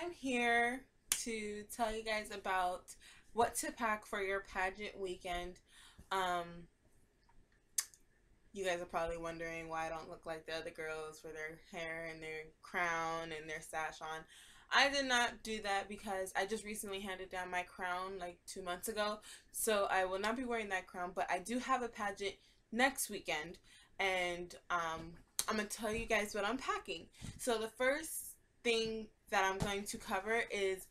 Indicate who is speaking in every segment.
Speaker 1: I'm here to tell you guys about what to pack for your pageant weekend. Um, you guys are probably wondering why I don't look like the other girls with their hair and their crown and their sash on. I did not do that because I just recently handed down my crown like 2 months ago. So I will not be wearing that crown, but I do have a pageant next weekend. And I'm going to tell you guys what I'm packing. So the first thing that I'm going to cover is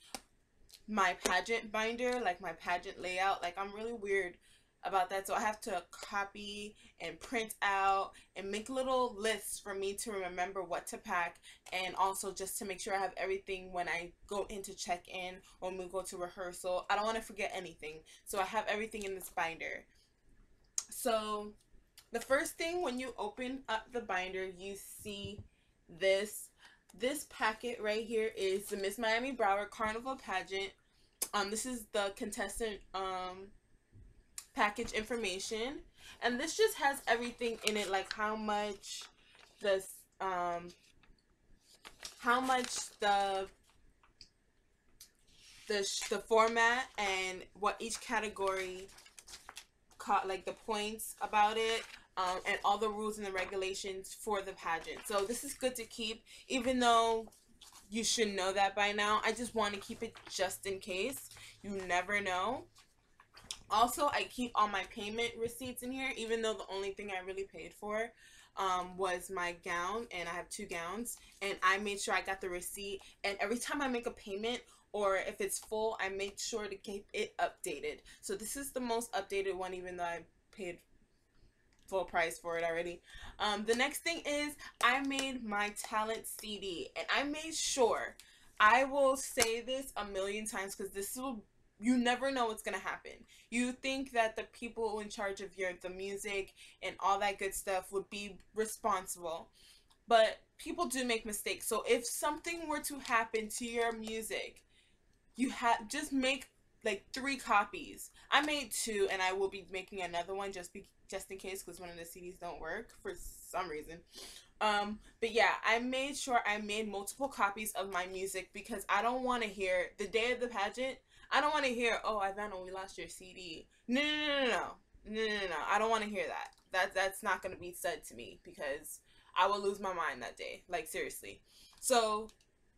Speaker 1: my pageant binder, like my pageant layout. Like, I'm really weird about that, so I have to copy and print out and make little lists for me to remember what to pack, and also just to make sure I have everything when I go in to check in or when we go to rehearsal. I don't want to forget anything, so I have everything in this binder. So the first thing, when you open up the binder, you see this packet right here is the Miss Miami Broward Carnival pageant. This is the contestant package information, and this just has everything in it, like how much this how much the format and what each category caught, like the points about it, and all the rules and the regulations for the pageant. So this is good to keep, even though you should know that by now. I just want to keep it just in case. You never know. Also, I keep all my payment receipts in here, even though the only thing I really paid for was my gown, and I have 2 gowns, and I made sure I got the receipt, and every time I make a payment, or if it's full, I make sure to keep it updated. So this is the most updated one, even though I paid full price for it already. The next thing is I made my talent CD, and I made sure, I will say this a million times because this will, you never know what's gonna happen. You think that the people in charge of the music and all that good stuff would be responsible, but people do make mistakes. So if something were to happen to your music, you have just make like 3 copies. I made 2, and I will be making another one just in case, because one of the CDs don't work for some reason. But yeah, I made sure I made multiple copies of my music because I don't want to hear the day of the pageant. I don't want to hear, "Oh, Ivana, we lost your CD." No, no, no, no, no, no, no, no. I don't want to hear that. That's not gonna be said to me because I will lose my mind that day. Like, seriously. So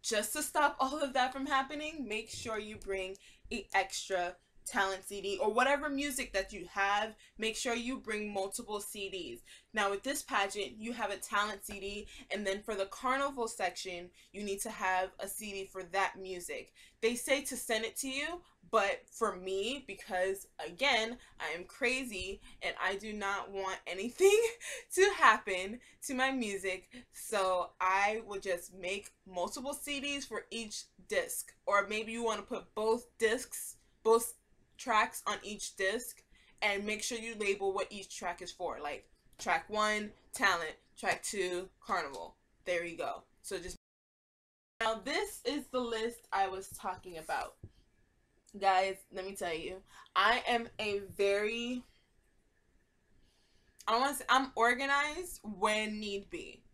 Speaker 1: just to stop all of that from happening, make sure you bring an extra talent CD or whatever music that you have. Make sure you bring multiple CDs. Now with this pageant, you have a talent CD, and then for the carnival section, you need to have a CD for that music. They say to send it to you, but for me, because again, I am crazy and I do not want anything to happen to my music, so I would just make multiple CDs for each disc. Or maybe you want to put both discs, both tracks on each disc, and make sure you label what each track is for, like track 1 talent, track 2 carnival. There you go. So just, now this is the list I was talking about. Guys, let me tell you, I am a very, I want to say, I'm organized when need be.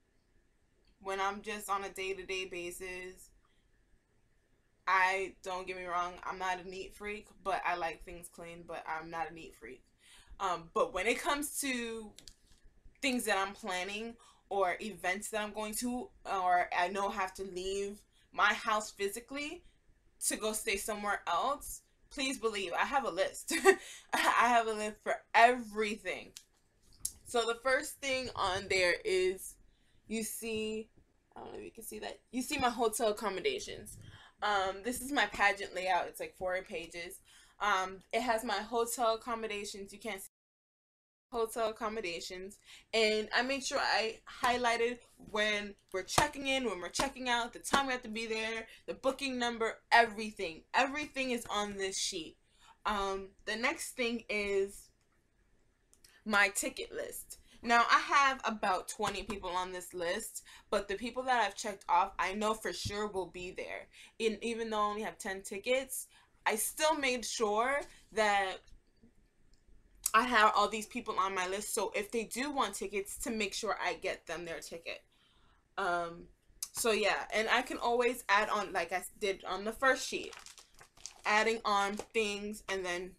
Speaker 1: When I'm just on a day-to-day basis, don't get me wrong, I'm not a neat freak, but I like things clean, but I'm not a neat freak. But when it comes to things that I'm planning or events that I'm going to, or I know I have to leave my house physically to go stay somewhere else, please believe I have a list. I have a list for everything. So the first thing on there is, you see, I don't know if you can see that, you see my hotel accommodations. This is my pageant layout. It's like 4 pages. It has my hotel accommodations. You can't see hotel accommodations, and I made sure I highlighted when we're checking in, when we're checking out, the time we have to be there, the booking number, everything is on this sheet. The next thing is my ticket list. Now I have about 20 people on this list, but the people that I've checked off, I know for sure will be there. And even though I only have 10 tickets, I still made sure that I have all these people on my list, so if they do want tickets, to make sure I get them their ticket. So yeah, and I can always add on, like I did on the first sheet, adding on things and then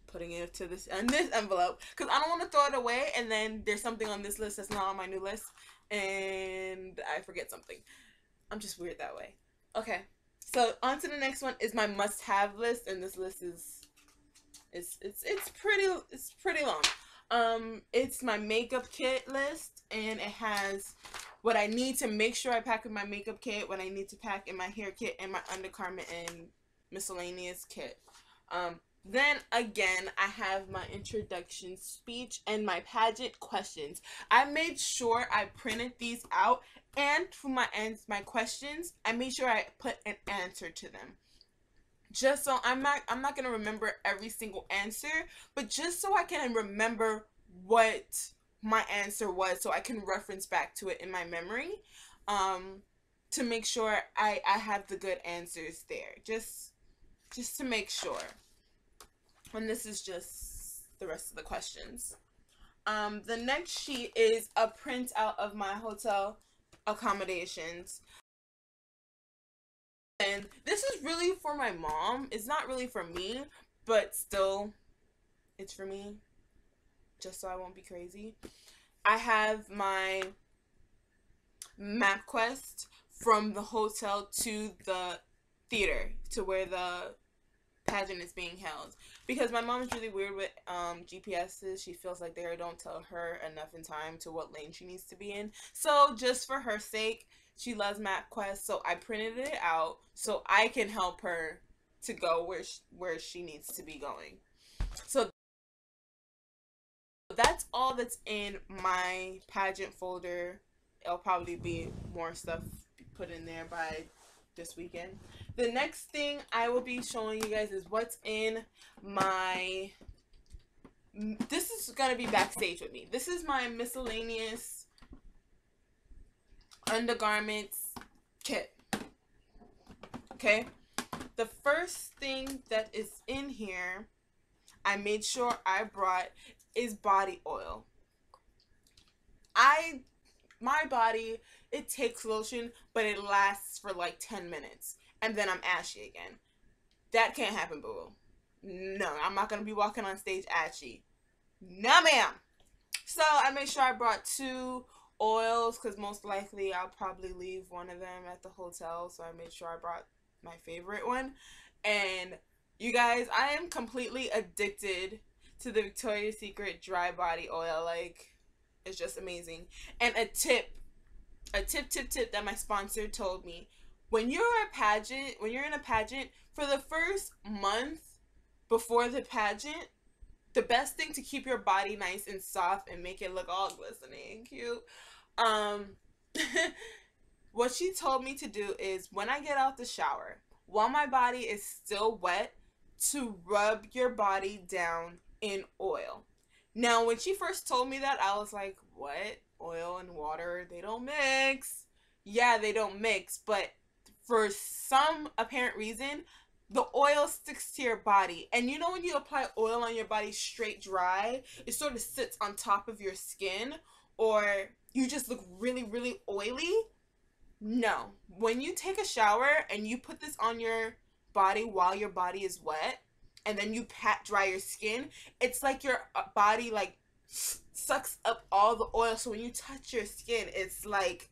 Speaker 1: putting it to this in this envelope, because I don't want to throw it away and then there's something on this list that's not on my new list and I forget something. I'm just weird that way. Okay, so on to the next one is my must-have list, and this list is it's pretty long. It's my makeup kit list, and it has what I need to make sure I pack in my makeup kit, what I need to pack in my hair kit, and my undergarment and miscellaneous kit. Then again, I have my introduction speech and my pageant questions. I made sure I printed these out, and for my questions, I made sure I put an answer to them. Just so I'm not gonna remember every single answer, but just so I can remember what my answer was, so I can reference back to it in my memory, to make sure I have the good answers there. Just to make sure. And this is just the rest of the questions. The next sheet is a printout of my hotel accommodations. And this is really for my mom. It's not really for me, but still, it's for me. Just so I won't be crazy. I have my MapQuest from the hotel to the theater, to where the pageant is being held, because my mom is really weird with GPSs. She feels like they don't tell her enough in time to what lane she needs to be in. So just for her sake, she loves MapQuest, so I printed it out so I can help her to go where she needs to be going. So that's all that's in my pageant folder. It'll probably be more stuff put in there by this weekend. The next thing I will be showing you guys is what's in my, this is gonna be backstage with me. This is my miscellaneous undergarments kit. Okay, the first thing that is in here I made sure I brought is body oil. My body, it takes lotion, but it lasts for like 10 minutes. And then I'm ashy again. That can't happen, boo. No, I'm not going to be walking on stage ashy. No, ma'am. So I made sure I brought 2 oils, because most likely I'll probably leave one of them at the hotel. So I made sure I brought my favorite one. And you guys, I am completely addicted to the Victoria's Secret dry body oil. Like, it's just amazing. And a tip that my sponsor told me: when you're in a pageant, for the first month before the pageant, the best thing to keep your body nice and soft and make it look all glistening and cute, what she told me to do is, when I get out the shower, while my body is still wet, to rub your body down in oil. Now, when she first told me that, I was like, what? Oil and water, they don't mix. Yeah, they don't mix, but for some apparent reason, the oil sticks to your body. And you know when you apply oil on your body straight dry, it sort of sits on top of your skin, or you just look really, really oily? No. When you take a shower and you put this on your body while your body is wet, and then you pat dry your skin, it's like your body like sucks up all the oil. So when you touch your skin, it's like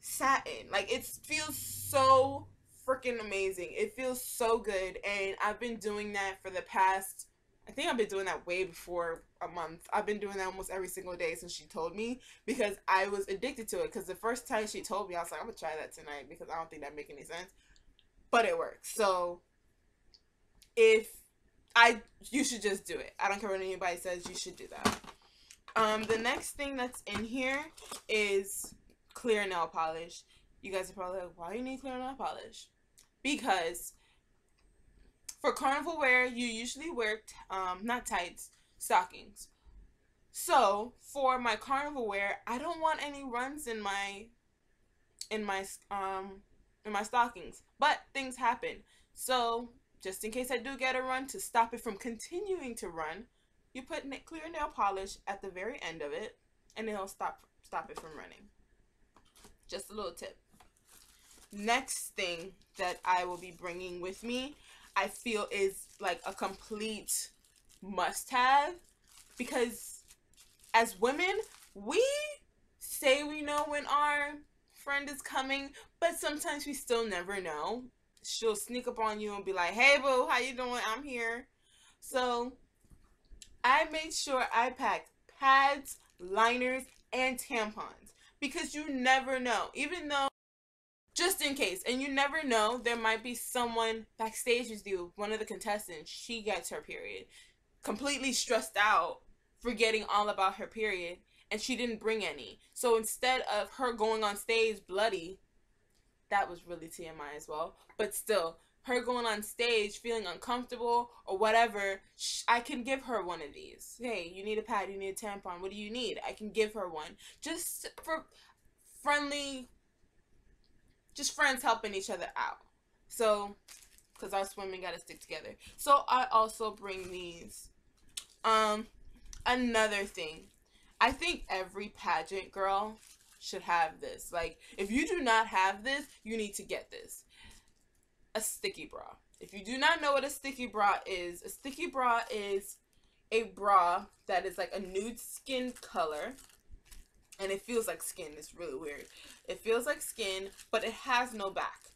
Speaker 1: satin. Like, it feels so freaking amazing. It feels so good. And I've been doing that for the past, I think I've been doing that way before a month. I've been doing that almost every single day since she told me, because I was addicted to it. Because the first time she told me, I was like, I'm gonna try that tonight, because I don't think that makes any sense, but it works. So you should just do it. I don't care what anybody says, you should do that. The next thing that's in here is clear nail polish. You guys are probably like, why do you need clear nail polish? Because for carnival wear, you usually wear not tights, stockings. So for my carnival wear, I don't want any runs in my stockings. But things happen. So just in case I do get a run, to stop it from continuing to run, you put clear nail polish at the very end of it, and it'll stop it from running. Just a little tip. next thing that I will be bringing with me, I feel is like a complete must-have, because as women, we say we know when our friend is coming, but sometimes we still never know. She'll sneak up on you and be like, "Hey boo, how you doing? I'm here." So I made sure I packed pads, liners, and tampons, because you never know. Even though, just in case, and you never know, there might be someone backstage with you, one of the contestants, she gets her period, completely stressed out, forgetting all about her period, and she didn't bring any. So instead of her going on stage bloody, that was really TMI as well, but still, her going on stage feeling uncomfortable or whatever, I can give her one of these. Hey, you need a pad, you need a tampon, what do you need? I can give her one. Just for friendly, just friends helping each other out. So, because us women gotta stick together. So I also bring these. Another thing, I think every pageant girl should have this. Like, if you do not have this, you need to get this. A sticky bra. If you do not know what a sticky bra is a bra that is like a nude skin color, and it feels like skin. It's really weird. It feels like skin, but it has no back.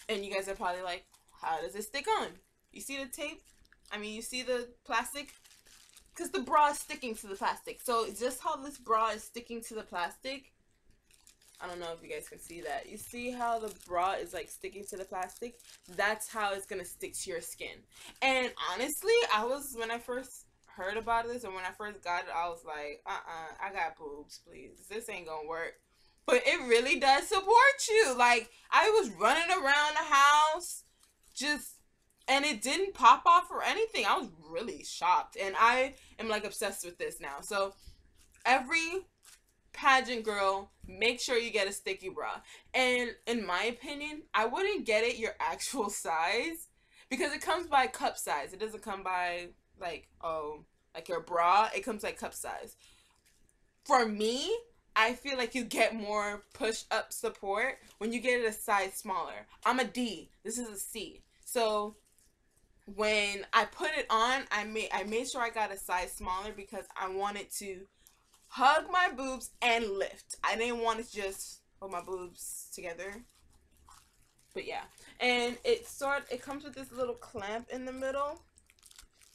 Speaker 1: And you guys are probably like, how does it stick on? You see the tape? I mean, you see the plastic? Because the bra is sticking to the plastic. So just how this bra is sticking to the plastic, I don't know if you guys can see that. You see how the bra is like sticking to the plastic? That's how it's going to stick to your skin. And honestly, when I first heard about this, or when I first got it, I was like, I got boobs, please. This ain't going to work. But it really does support you. Like, I was running around the house, and it didn't pop off or anything. I was really shocked. And I am like obsessed with this now. So every pageant girl, make sure you get a sticky bra. And in my opinion, I wouldn't get it your actual size, because it comes by cup size. It doesn't come by like, oh, like your bra. It comes like cup size. For me, I feel like you get more push-up support when you get it a size smaller. I'm a D. This is a C. So when I put it on, I made sure I got a size smaller, because I wanted to hug my boobs and lift. I didn't want to just hold my boobs together. But yeah. And it comes with this little clamp in the middle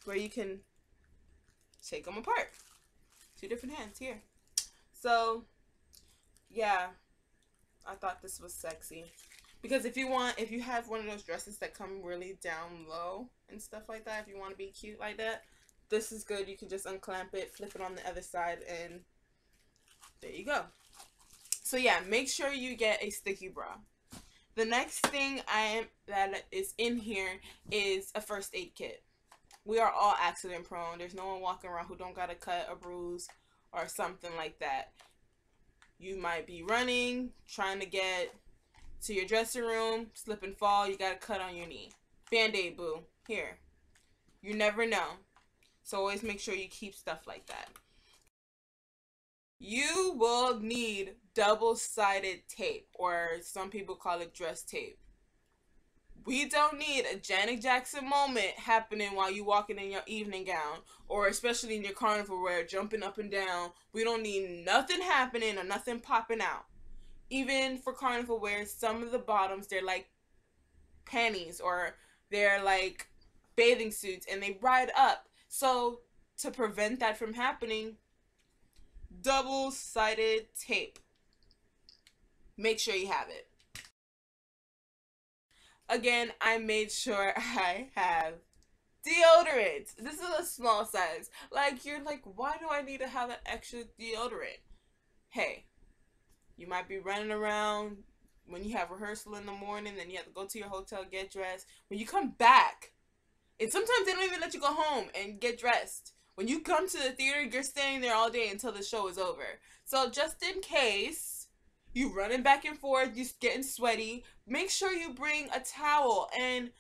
Speaker 1: where you can take them apart. 2 different hands here. So yeah, I thought this was sexy. Because if you have one of those dresses that come really down low and stuff like that, if you want to be cute like that, this is good. You can just unclamp it, flip it on the other side, and there you go. So yeah, make sure you get a sticky bra. The next thing that is in here is a first aid kit. We are all accident prone. There's no one walking around who don't got a cut, a bruise, or something like that. You might be running, trying to get to your dressing room, slip and fall, you got a cut on your knee. Band-aid, boo. Here. You never know. So always make sure you keep stuff like that. You will need double-sided tape, or some people call it dress tape. We don't need a Janet Jackson moment happening while you walking in your evening gown, or especially in your carnival wear, jumping up and down. We don't need nothing happening or nothing popping out. Even for carnival wear, some of the bottoms, they're like panties, or they're like bathing suits, and they ride up. So to prevent that from happening, double-sided tape. Make sure you have it. Again, I made sure I have deodorant. This is a small size. Like, you're like, why do I need to have an extra deodorant? Hey, you might be running around when you have rehearsal in the morning, then you have to go to your hotel, get dressed. When you come back, and sometimes they don't even let you go home and get dressed. When you come to the theater, you're staying there all day until the show is over. So just in case you running back and forth, you getting sweaty, make sure you bring a towel and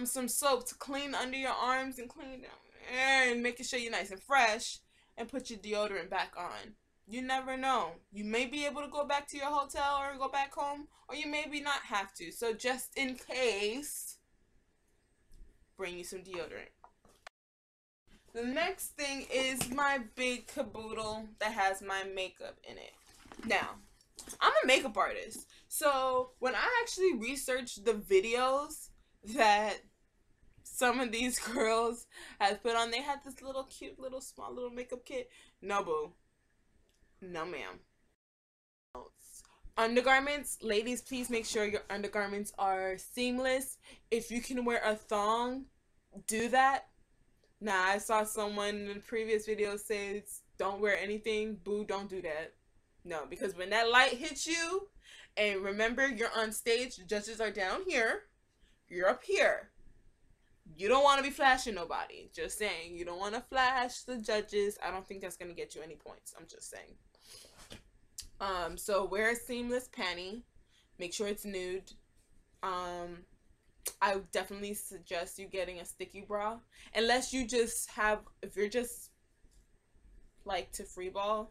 Speaker 1: some soap to clean under your arms and clean down there, and making sure you're nice and fresh, and put your deodorant back on. You never know. You may be able to go back to your hotel or go back home, or you maybe not have to. So just in case, bring you some deodorant. The next thing is my big caboodle that has my makeup in it. Now, I'm a makeup artist. So when I actually researched the videos that some of these girls had put on, they had this little cute little small little makeup kit. No, boo. No, ma'am. Undergarments, ladies, please make sure your undergarments are seamless. If you can wear a thong, do that. Now, I saw someone in the previous video say, don't wear anything. Boo, don't do that. No, because when that light hits you, and remember, you're on stage, the judges are down here, you're up here. You don't want to be flashing nobody. Just saying. You don't want to flash the judges. I don't think that's going to get you any points. I'm just saying. So wear a seamless panty. Make sure it's nude. I would definitely suggest you getting a sticky bra. Unless you just have, if you're just like to freeball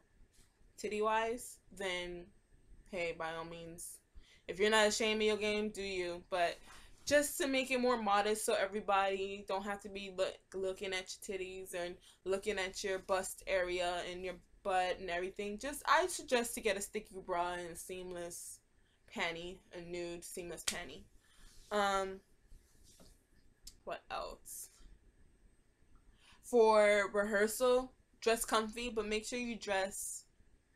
Speaker 1: titty-wise, then hey, by all means. If you're not ashamed of your game, do you. But just to make it more modest so everybody don't have to be looking at your titties and looking at your bust area and your butt and everything, just I suggest to get a sticky bra and a seamless panty, a nude seamless panty. What else? For rehearsal, dress comfy, but make sure you dress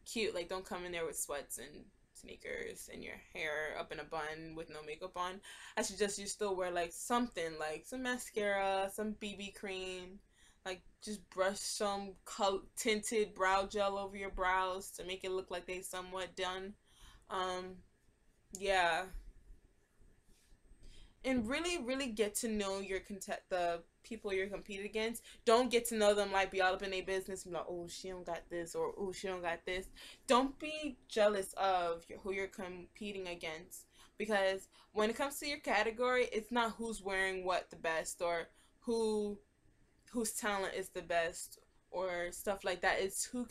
Speaker 1: cute. Like, don't come in there with sweats and sneakers and your hair up in a bun with no makeup on. I suggest you still wear like something, like some mascara, some BB cream, like just brush some tinted brow gel over your brows to make it look like they somewhat done. Yeah, and really get to know the people you're competing against. Don't get to know them like be all up in their business, be like, oh, she don't got this, or oh, she don't got this. Don't be jealous of who you're competing against, because when it comes to your category, it's not who's wearing what the best or whose talent is the best or stuff like that. It's who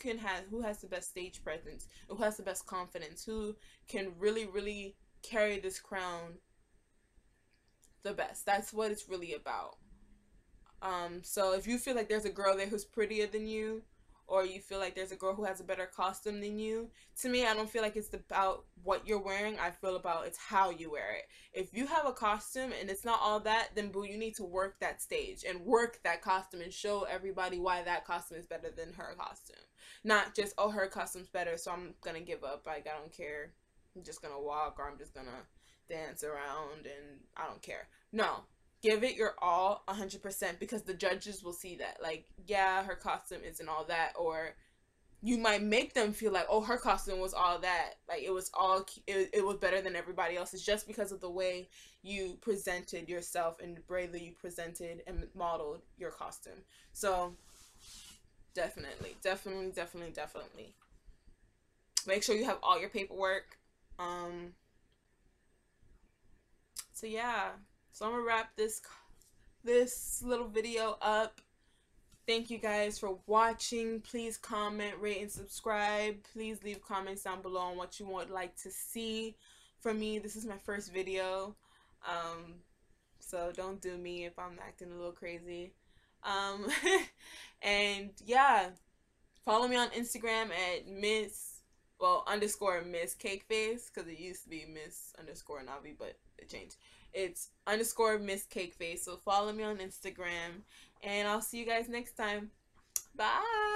Speaker 1: has the best stage presence, who has the best confidence, who can really carry this crown the best. That's what it's really about. So if you feel like there's a girl there who's prettier than you, or you feel like there's a girl who has a better costume than you, to me, I don't feel like it's about what you're wearing. I feel about it's how you wear it. If you have a costume and it's not all that, then boo, you need to work that stage and work that costume and show everybody why that costume is better than her costume. Not just, oh, her costume's better, so I'm gonna give up. Like, I don't care. I'm just gonna walk, or I'm just gonna dance around and I don't care. No, give it your all 100%, because the judges will see that. Like, yeah, her costume isn't all that, or you might make them feel like, oh, her costume was all that. Like, it was better than everybody else's, just because of the way you presented yourself and the way that you presented and modeled your costume. So definitely make sure you have all your paperwork. So yeah, so I'm gonna wrap this little video up. Thank you guys for watching. Please comment, rate, and subscribe. Please leave comments down below on what you would like to see from me. This is my first video, so don't do me if I'm acting a little crazy. And yeah, follow me on Instagram at _Miss Cakeface, because it used to be Miss_Navi, but it changed. It's _Miss Cakeface. So follow me on Instagram, and I'll see you guys next time. Bye.